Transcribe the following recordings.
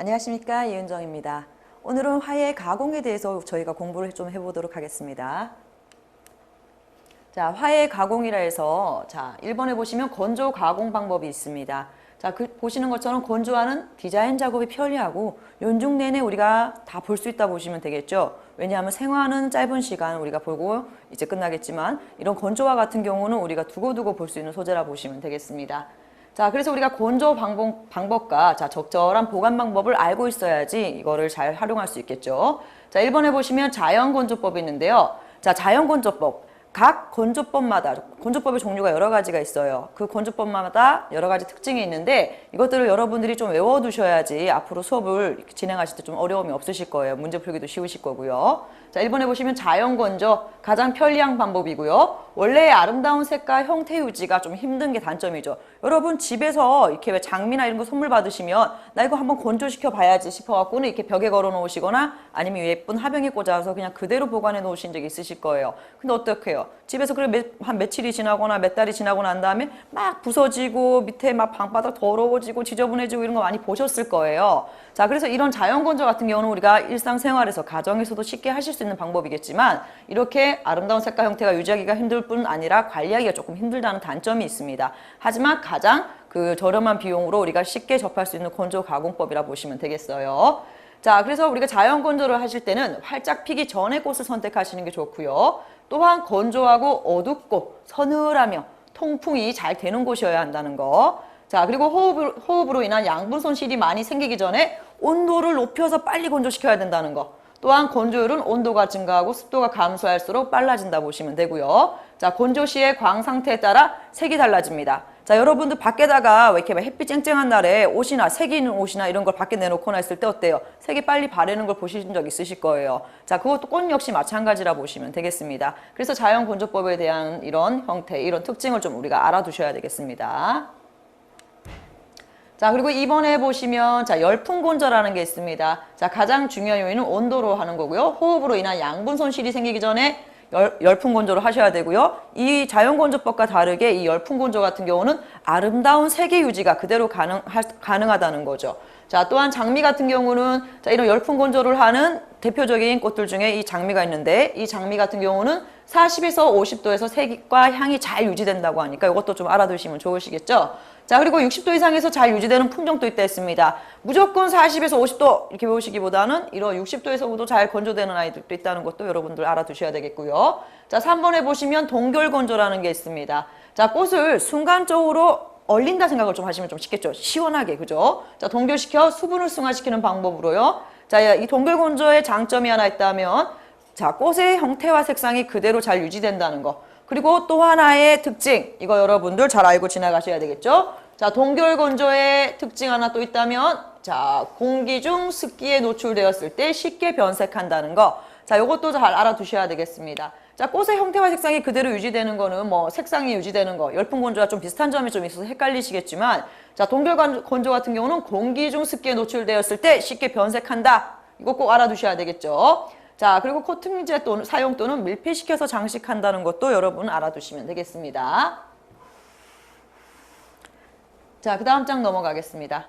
안녕하십니까, 이은정입니다. 오늘은 화해 가공에 대해서 저희가 공부를 좀 해보도록 하겠습니다. 자, 화해 가공이라 해서 1번에 보시면 건조 가공 방법이 있습니다. 자, 보시는 것처럼 건조하는 디자인 작업이 편리하고 연중 내내 우리가 다 볼 수 있다 보시면 되겠죠. 왜냐하면 생화는 짧은 시간 우리가 보고 이제 끝나겠지만 이런 건조화 같은 경우는 우리가 두고두고 볼 수 있는 소재라 보시면 되겠습니다. 자, 그래서 우리가 건조 방법과 적절한 보관 방법을 알고 있어야지 이거를 잘 활용할 수 있겠죠. 자, 1번에 보시면 자연건조법이 있는데요. 자, 자연건조법. 각 건조법의 종류가 여러 가지가 있어요. 그 건조법마다 여러 가지 특징이 있는데 이것들을 여러분들이 좀 외워두셔야지 앞으로 수업을 진행하실 때 좀 어려움이 없으실 거예요. 문제 풀기도 쉬우실 거고요. 자, 1번에 보시면 자연건조 가장 편리한 방법이고요. 원래의 아름다운 색깔 형태 유지가 좀 힘든 게 단점이죠. 여러분 집에서 이렇게 왜 장미나 이런 거 선물 받으시면 나 이거 한번 건조시켜 봐야지 싶어갖고는 이렇게 벽에 걸어 놓으시거나 아니면 예쁜 화병에 꽂아서 그냥 그대로 보관해 놓으신 적이 있으실 거예요. 근데 어떡해요? 집에서 그래 한 며칠이 지나거나 몇 달이 지나고 난 다음에 막 부서지고 밑에 막 방바닥 더러워지고 지저분해지고 이런 거 많이 보셨을 거예요. 자, 그래서 이런 자연건조 같은 경우는 우리가 일상생활에서 가정에서도 쉽게 하실 수 있는 방법이겠지만 이렇게 아름다운 색깔 형태가 유지하기가 힘들 뿐 아니라 관리하기가 조금 힘들다는 단점이 있습니다. 하지만 가장 저렴한 비용으로 우리가 쉽게 접할 수 있는 건조 가공법이라 보시면 되겠어요. 자, 그래서 우리가 자연 건조를 하실 때는 활짝 피기 전의 꽃을 선택하시는 게 좋고요. 또한 건조하고 어둡고 서늘하며 통풍이 잘 되는 곳이어야 한다는 거. 자, 그리고 호흡으로 인한 양분 손실이 많이 생기기 전에 온도를 높여서 빨리 건조시켜야 된다는 거. 또한 건조율은 온도가 증가하고 습도가 감소할수록 빨라진다 보시면 되고요. 자, 건조 시의 광 상태에 따라 색이 달라집니다. 자, 여러분들 밖에다가 왜 이렇게 햇빛 쨍쨍한 날에 옷이나 색이 있는 옷이나 이런 걸 밖에 내놓거나 했을 때 어때요? 색이 빨리 바래는 걸 보신 적 있으실 거예요. 자, 그것도 꽃 역시 마찬가지라 보시면 되겠습니다. 그래서 자연 건조법에 대한 이런 형태, 이런 특징을 좀 우리가 알아두셔야 되겠습니다. 자, 그리고 2번에 보시면 열풍 건조라는 게 있습니다. 자, 가장 중요한 요인은 온도로 하는 거고요. 호흡으로 인한 양분 손실이 생기기 전에 열풍 건조를 하셔야 되고요. 이 자연 건조법과 다르게 이 열풍 건조 같은 경우는 아름다운 색의 유지가 그대로 가능하다는 거죠. 자, 또한 장미 같은 경우는 이런 열풍 건조를 하는 대표적인 꽃들 중에 이 장미가 있는데 이 장미 같은 경우는 40에서 50도에서 색과 향이 잘 유지된다고 하니까 이것도 좀 알아두시면 좋으시겠죠. 자, 그리고 60도 이상에서 잘 유지되는 품종도 있다 했습니다. 무조건 40에서 50도 이렇게 배우시기보다는 이런 60도에서도 잘 건조되는 아이들도 있다는 것도 여러분들 알아두셔야 되겠고요. 자, 3번에 보시면 동결 건조라는 게 있습니다. 자, 꽃을 순간적으로 얼린다 생각을 좀 하시면 좀 쉽겠죠. 시원하게, 그죠? 자, 동결시켜 수분을 승화시키는 방법으로요. 자, 이 동결 건조의 장점이 하나 있다면 자, 꽃의 형태와 색상이 그대로 잘 유지된다는 거. 그리고 또 하나의 특징, 이거 여러분들 잘 알고 지나가셔야 되겠죠? 자, 동결 건조의 특징 하나 또 있다면 자, 공기 중 습기에 노출되었을 때 쉽게 변색한다는 거. 자, 이것도 잘 알아두셔야 되겠습니다. 자, 꽃의 형태와 색상이 그대로 유지되는 거는 뭐 색상이 유지되는 거, 열풍 건조와 좀 비슷한 점이 좀 있어서 헷갈리시겠지만 자, 동결 건조 같은 경우는 공기 중 습기에 노출되었을 때 쉽게 변색한다. 이거 꼭 알아두셔야 되겠죠? 자, 그리고 코팅제 또는 사용 또는 밀폐시켜서 장식한다는 것도 여러분 알아두시면 되겠습니다. 자, 그 다음 장 넘어가겠습니다.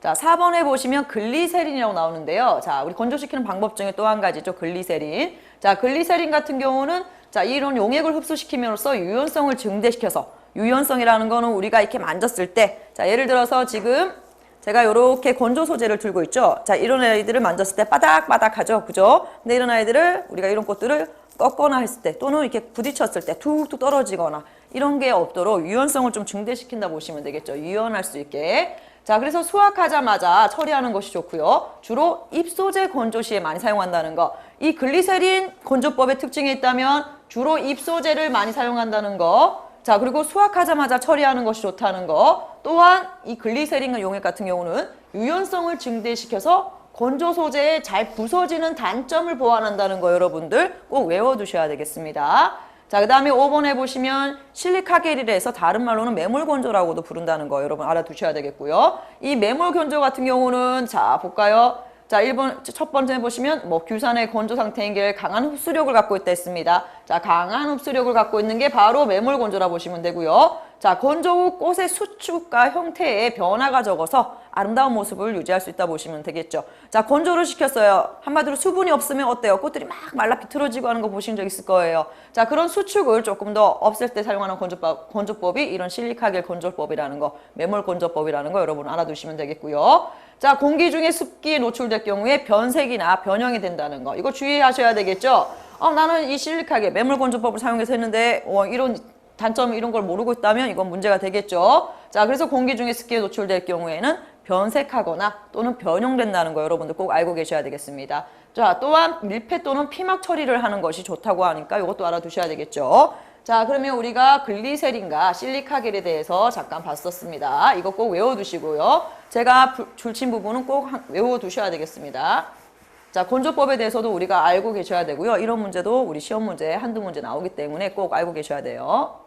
자, 4번에 보시면 글리세린이라고 나오는데요. 자, 우리 건조시키는 방법 중에 또 한 가지죠. 글리세린. 자, 글리세린 같은 경우는 자, 이런 용액을 흡수시킴으로써 유연성을 증대시켜서 유연성이라는 거는 우리가 이렇게 만졌을 때 자, 예를 들어서 지금 제가 이렇게 건조 소재를 들고 있죠. 자, 이런 아이들을 만졌을 때 바닥바닥하죠. 그죠? 근데 이런 아이들을 우리가 이런 꽃들을 꺾거나 했을 때 또는 이렇게 부딪혔을 때 툭툭 떨어지거나 이런 게 없도록 유연성을 좀 증대시킨다 보시면 되겠죠. 유연할 수 있게. 자, 그래서 수확하자마자 처리하는 것이 좋고요. 주로 잎소재 건조 시에 많이 사용한다는 거. 이 글리세린 건조법의 특징이 있다면 주로 잎소재를 많이 사용한다는 거. 자, 그리고 수확하자마자 처리하는 것이 좋다는 거. 또한 이 글리세린 용액 같은 경우는 유연성을 증대시켜서 건조 소재에 잘 부서지는 단점을 보완한다는 거 여러분들 꼭 외워두셔야 되겠습니다. 자, 그 다음에 5번에 보시면 실리카겔이라 해서 다른 말로는 매몰 건조라고도 부른다는 거 여러분 알아두셔야 되겠고요. 이 매몰 건조 같은 경우는 자, 볼까요? 자, 1번, 첫 번째 보시면 뭐 규산의 건조 상태인 게 강한 흡수력을 갖고 있다 했습니다. 자, 강한 흡수력을 갖고 있는 게 바로 매몰 건조라 보시면 되고요. 자, 건조 후 꽃의 수축과 형태에 변화가 적어서 아름다운 모습을 유지할 수 있다 보시면 되겠죠. 자, 건조를 시켰어요. 한마디로 수분이 없으면 어때요? 꽃들이 막 말라 비틀어지고 하는 거 보신 적 있을 거예요. 자, 그런 수축을 조금 더 없앨 때 사용하는 건조법이 이런 실리카겔 건조법이라는 거, 매몰 건조법이라는 거 여러분 알아두시면 되겠고요. 자, 공기 중에 습기에 노출될 경우에 변색이나 변형이 된다는 거. 이거 주의하셔야 되겠죠. 나는 이 실리카겔 매몰 건조법을 사용해서 했는데 이런 단점 이런 걸 모르고 있다면 이건 문제가 되겠죠. 자, 그래서 공기 중에 습기에 노출될 경우에는 변색하거나 또는 변형된다는 거 여러분들 꼭 알고 계셔야 되겠습니다. 자, 또한 밀폐 또는 피막 처리를 하는 것이 좋다고 하니까 이것도 알아두셔야 되겠죠. 자, 그러면 우리가 글리세린과 실리카겔에 대해서 잠깐 봤었습니다. 이거 꼭 외워두시고요. 제가 줄친 부분은 꼭 외워두셔야 되겠습니다. 자, 건조법에 대해서도 우리가 알고 계셔야 되고요. 이런 문제도 우리 시험 문제에 한두 문제 나오기 때문에 꼭 알고 계셔야 돼요.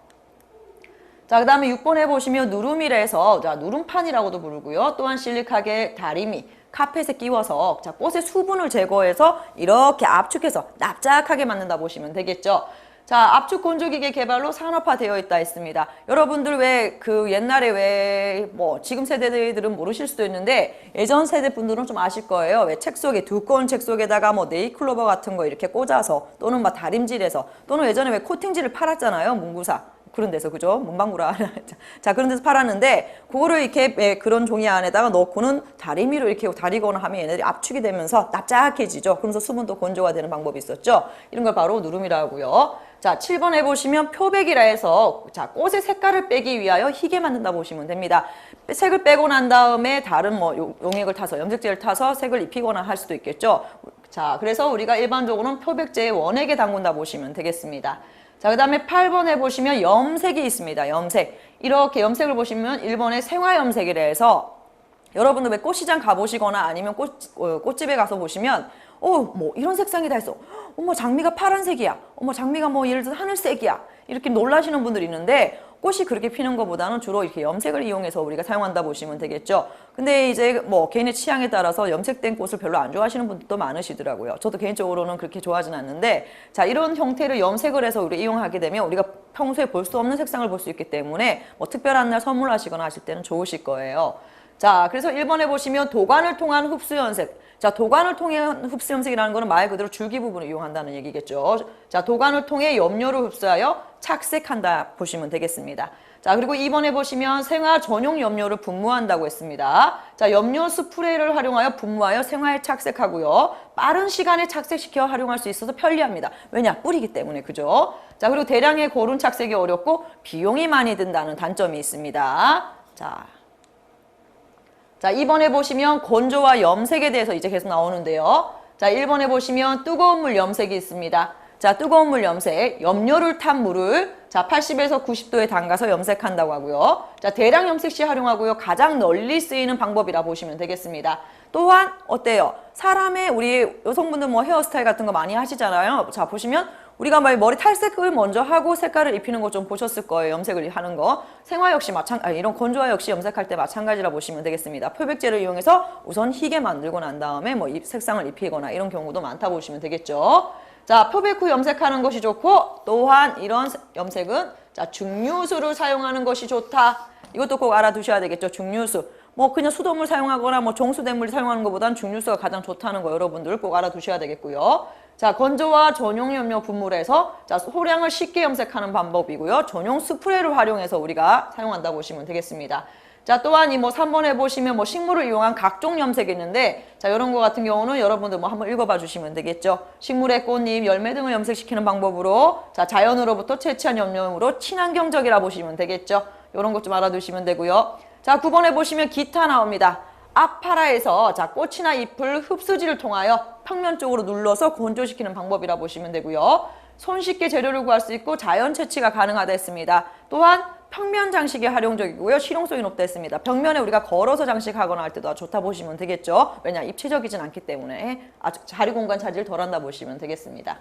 자, 그 다음에 6번에 보시면 누름이라서, 자, 누름판이라고도 부르고요. 또한 실리카겔 다리미, 카펫에 끼워서, 자, 꽃의 수분을 제거해서 이렇게 압축해서 납작하게 만든다 보시면 되겠죠. 자, 압축 건조기계 개발로 산업화되어 있다 했습니다. 여러분들 왜 그 옛날에 왜 뭐 지금 세대들은 모르실 수도 있는데 예전 세대 분들은 좀 아실 거예요. 왜 책 속에 두꺼운 책 속에다가 뭐 네일클로버 같은 거 이렇게 꽂아서 또는 막 다림질해서 또는 예전에 왜 코팅지를 팔았잖아요. 문구사. 그런 데서 그죠? 문방구라. 자, 그런 데서 팔았는데 그거를 이렇게 그런 종이 안에다가 넣고는 다리미로 이렇게 다리거나 하면 얘네들이 압축이 되면서 납작해지죠. 그러면서 수분도 건조가 되는 방법이 있었죠. 이런 걸 바로 누름이라고 하고요. 자, 7번에 보시면 표백이라 해서 자, 꽃의 색깔을 빼기 위하여 희게 만든다 보시면 됩니다. 색을 빼고 난 다음에 다른 뭐 용액을 타서 염색제를 타서 색을 입히거나 할 수도 있겠죠. 자, 그래서 우리가 일반적으로는 표백제의 원액에 담근다 보시면 되겠습니다. 자, 그 다음에 8번에 보시면 염색이 있습니다. 염색. 이렇게 염색을 보시면 1번에 생화염색이라 해서 여러분들 왜 꽃시장 가보시거나 아니면 꽃집에 가서 보시면 뭐 이런 색상이 다 있어. 어머, 장미가 파란색이야. 어머, 장미가 뭐 예를 들어 하늘색이야. 이렇게 놀라시는 분들이 있는데 꽃이 그렇게 피는 것보다는 주로 이렇게 염색을 이용해서 우리가 사용한다 보시면 되겠죠. 근데 이제 뭐 개인의 취향에 따라서 염색된 꽃을 별로 안 좋아하시는 분들도 많으시더라고요. 저도 개인적으로는 그렇게 좋아하진 않는데 자, 이런 형태를 염색을 해서 우리 이용하게 되면 우리가 평소에 볼 수 없는 색상을 볼 수 있기 때문에 뭐 특별한 날 선물하시거나 하실 때는 좋으실 거예요. 자, 그래서 1번에 보시면 도관을 통한 흡수 염색. 자, 도관을 통한 흡수 염색이라는 거는 말 그대로 줄기 부분을 이용한다는 얘기겠죠. 자, 도관을 통해 염료를 흡수하여 착색한다 보시면 되겠습니다. 자, 그리고 2번에 보시면 생화 전용 염료를 분무한다고 했습니다. 자, 염료 스프레이를 활용하여 분무하여 생화에 착색하고요. 빠른 시간에 착색시켜 활용할 수 있어서 편리합니다. 왜냐? 뿌리기 때문에, 그죠? 자, 그리고 대량의 고른 착색이 어렵고 비용이 많이 든다는 단점이 있습니다. 자, 2번에 보시면 건조와 염색에 대해서 이제 계속 나오는데요. 자, 1번에 보시면 뜨거운 물 염색이 있습니다. 자, 뜨거운 물 염색, 염료를 탄 물을 자, 80에서 90도에 담가서 염색한다고 하고요. 자, 대량 염색 시 활용하고요. 가장 널리 쓰이는 방법이라 보시면 되겠습니다. 또한 어때요? 사람의 우리 여성분들 뭐 헤어스타일 같은 거 많이 하시잖아요. 자, 보시면 우리가 머리 탈색을 먼저 하고 색깔을 입히는 거 좀 보셨을 거예요. 염색을 하는 거. 생화 역시 이런 건조화 역시 염색할 때 마찬가지라 보시면 되겠습니다. 표백제를 이용해서 우선 희게 만들고 난 다음에 뭐 색상을 입히거나 이런 경우도 많다 보시면 되겠죠. 자, 표백 후 염색하는 것이 좋고 또한 이런 염색은 자, 증류수를 사용하는 것이 좋다. 이것도 꼭 알아두셔야 되겠죠. 증류수. 뭐 그냥 수돗물 사용하거나 뭐 정수된 물 사용하는 것보다는 증류수가 가장 좋다는 거 여러분들 꼭 알아두셔야 되겠고요. 자, 건조와 전용 염료 분무해서 자, 소량을 쉽게 염색하는 방법이고요. 전용 스프레이를 활용해서 우리가 사용한다 보시면 되겠습니다. 자, 또한 이 뭐 3번에 보시면 뭐 식물을 이용한 각종 염색이 있는데 자, 이런 거 같은 경우는 여러분들 뭐 한번 읽어봐 주시면 되겠죠. 식물의 꽃잎, 열매 등을 염색시키는 방법으로 자, 자연으로부터 채취한 염료로 친환경적이라 보시면 되겠죠. 이런 것 좀 알아두시면 되고요. 자, 9번에 보시면 기타 나옵니다. 아파라에서 자, 꽃이나 잎을 흡수지를 통하여 평면 쪽으로 눌러서 건조시키는 방법이라 보시면 되고요. 손쉽게 재료를 구할 수 있고 자연 채취가 가능하다 했습니다. 또한 평면 장식에 활용적이고요. 실용성이 높다 했습니다. 벽면에 우리가 걸어서 장식하거나 할 때도 좋다 보시면 되겠죠. 왜냐, 입체적이진 않기 때문에 아주 자리 공간 차지를 덜 한다 보시면 되겠습니다.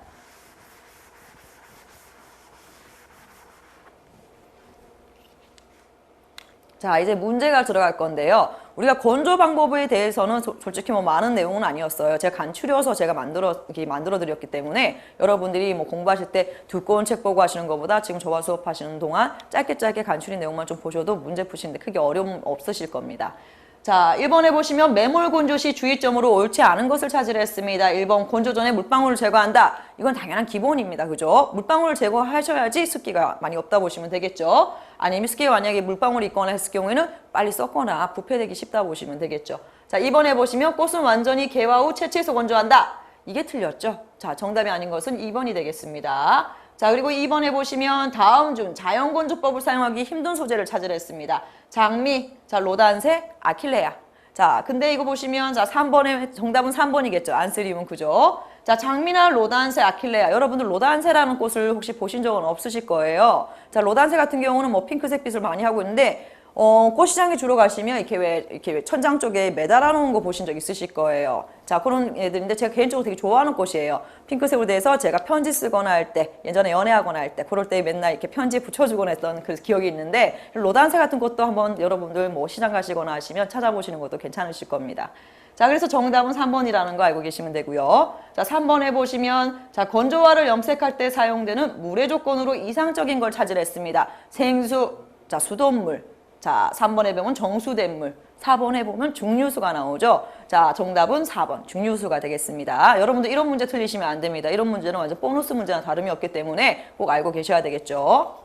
자, 이제 문제가 들어갈 건데요. 우리가 건조 방법에 대해서는 솔직히 뭐 많은 내용은 아니었어요. 제가 간추려서 제가 만들어 드렸기 때문에 여러분들이 뭐 공부하실 때 두꺼운 책 보고 하시는 것보다 지금 저와 수업하시는 동안 짧게 짧게 내용만 좀 보셔도 문제 푸시는데 크게 어려움 없으실 겁니다. 자, 1번에 보시면 매몰 건조 시 주의점으로 옳지 않은 것을 찾으려 했습니다. 1번 건조 전에 물방울을 제거한다. 이건 당연한 기본입니다. 그죠? 물방울을 제거하셔야지 습기가 많이 없다 보시면 되겠죠. 아니면 습기가 만약에 물방울이 있거나 했을 경우에는 빨리 썩거나 부패되기 쉽다 보시면 되겠죠. 자, 2번에 보시면 꽃은 완전히 개화 후 채취해서 건조한다. 이게 틀렸죠. 자, 정답이 아닌 것은 2번이 되겠습니다. 자, 그리고 2번에 보시면 다음 중 자연건조법을 사용하기 힘든 소재를 찾으려 했습니다. 장미, 자, 로단색, 아킬레아. 자, 근데 이거 보시면 자, 3번에 정답은 3번이겠죠. 안쓰리움 그죠? 자, 장미나 로단색, 아킬레아. 여러분들 로단새라는 꽃을 혹시 보신 적은 없으실 거예요. 자, 로단새 같은 경우는 뭐 핑크색 빛을 많이 하고 있는데 꽃시장에 주로 가시면 이렇게 천장 쪽에 매달아 놓은 거 보신 적 있으실 거예요. 자, 그런 애들인데 제가 개인적으로 되게 좋아하는 꽃이에요. 핑크색으로 돼서 제가 편지 쓰거나 할 때, 예전에 연애하거나 할 때, 그럴 때 맨날 이렇게 편지 붙여주곤 했던 그 기억이 있는데, 로단새 같은 것도 한번 여러분들 뭐 시장 가시거나 하시면 찾아보시는 것도 괜찮으실 겁니다. 자, 그래서 정답은 3번이라는 거 알고 계시면 되고요. 자, 3번에 보시면 자, 건조화를 염색할 때 사용되는 물의 조건으로 이상적인 걸 찾으려 했습니다. 생수, 자, 수돗물. 자, 3번에 보면 정수된 물, 4번에 보면 중류수가 나오죠. 자, 정답은 4번 중류수가 되겠습니다. 여러분들 이런 문제 틀리시면 안 됩니다. 이런 문제는 완전 보너스 문제나 다름이 없기 때문에 꼭 알고 계셔야 되겠죠.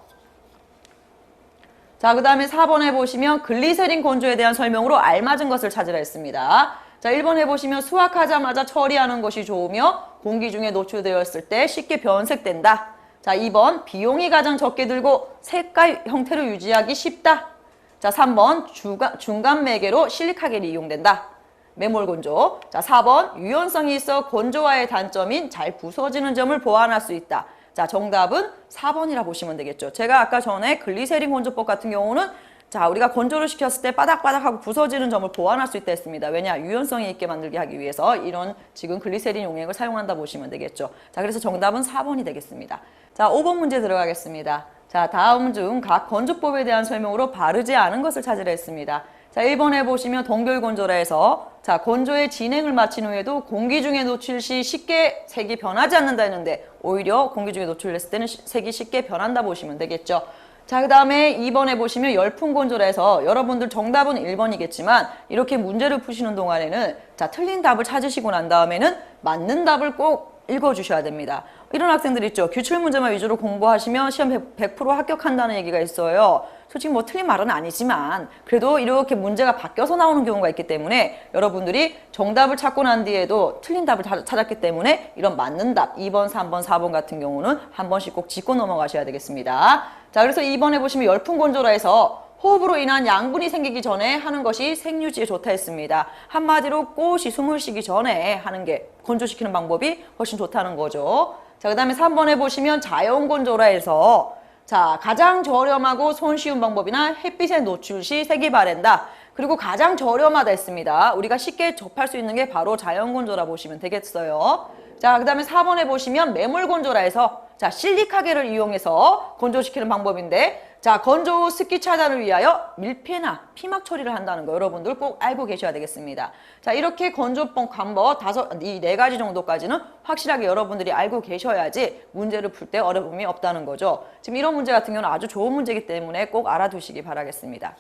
자, 그 다음에 4번에 보시면 글리세린 건조에 대한 설명으로 알맞은 것을 찾으라 했습니다. 자, 1번에 보시면 수확하자마자 처리하는 것이 좋으며 공기 중에 노출되었을 때 쉽게 변색된다. 자, 2번 비용이 가장 적게 들고 색깔 형태를 유지하기 쉽다. 자, 3번 중간 매개로 실리카겔이 이용된다. 매몰 건조. 자, 4번 유연성이 있어 건조화의 단점인 잘 부서지는 점을 보완할 수 있다. 자, 정답은 4번이라 보시면 되겠죠. 제가 아까 전에 글리세린 건조법 같은 경우는 자, 우리가 건조를 시켰을 때 바닥바닥하고 부서지는 점을 보완할 수 있다 했습니다. 왜냐? 유연성이 있게 만들게 하기 위해서 이런 지금 글리세린 용액을 사용한다 보시면 되겠죠. 자, 그래서 정답은 4번이 되겠습니다. 자, 5번 문제 들어가겠습니다. 자, 다음 중 각 건조법에 대한 설명으로 바르지 않은 것을 찾으려 했습니다. 자, 1번에 보시면 동결 건조라 해서 자, 건조의 진행을 마친 후에도 공기 중에 노출 시 쉽게 색이 변하지 않는다 했는데 오히려 공기 중에 노출했을 때는 색이 쉽게 변한다 보시면 되겠죠. 자, 그 다음에 2번에 보시면 열풍 건조라 해서 여러분들 정답은 1번이겠지만 이렇게 문제를 푸시는 동안에는 자, 틀린 답을 찾으시고 난 다음에는 맞는 답을 꼭 읽어주셔야 됩니다. 이런 학생들 있죠. 기출문제만 위주로 공부하시면 시험 100% 합격한다는 얘기가 있어요. 솔직히 뭐 틀린 말은 아니지만 그래도 이렇게 문제가 바뀌어서 나오는 경우가 있기 때문에 여러분들이 정답을 찾고 난 뒤에도 틀린 답을 찾았기 때문에 이런 맞는 답 2번, 3번, 4번 같은 경우는 한 번씩 꼭 짚고 넘어가셔야 되겠습니다. 자, 그래서 2번에 보시면 열풍 건조라 해서 호흡으로 인한 양분이 생기기 전에 하는 것이 생유지에 좋다 했습니다. 한마디로 꽃이 숨을 쉬기 전에 하는 게 건조시키는 방법이 훨씬 좋다는 거죠. 자, 그 다음에 3번에 보시면 자연 건조라 해서 자, 가장 저렴하고 손쉬운 방법이나 햇빛에 노출 시 색이 바랜다. 그리고 가장 저렴하다 했습니다. 우리가 쉽게 접할 수 있는 게 바로 자연 건조라 보시면 되겠어요. 자, 그 다음에 4번에 보시면 매몰 건조라 해서 자, 실리카겔을 이용해서 건조시키는 방법인데 자, 건조 후 습기 차단을 위하여 밀폐나 피막 처리를 한다는 거 여러분들 꼭 알고 계셔야 되겠습니다. 자, 이렇게 건조법 방법 이 4가지 정도까지는 확실하게 여러분들이 알고 계셔야지 문제를 풀 때 어려움이 없다는 거죠. 지금 이런 문제 같은 경우는 아주 좋은 문제이기 때문에 꼭 알아두시기 바라겠습니다.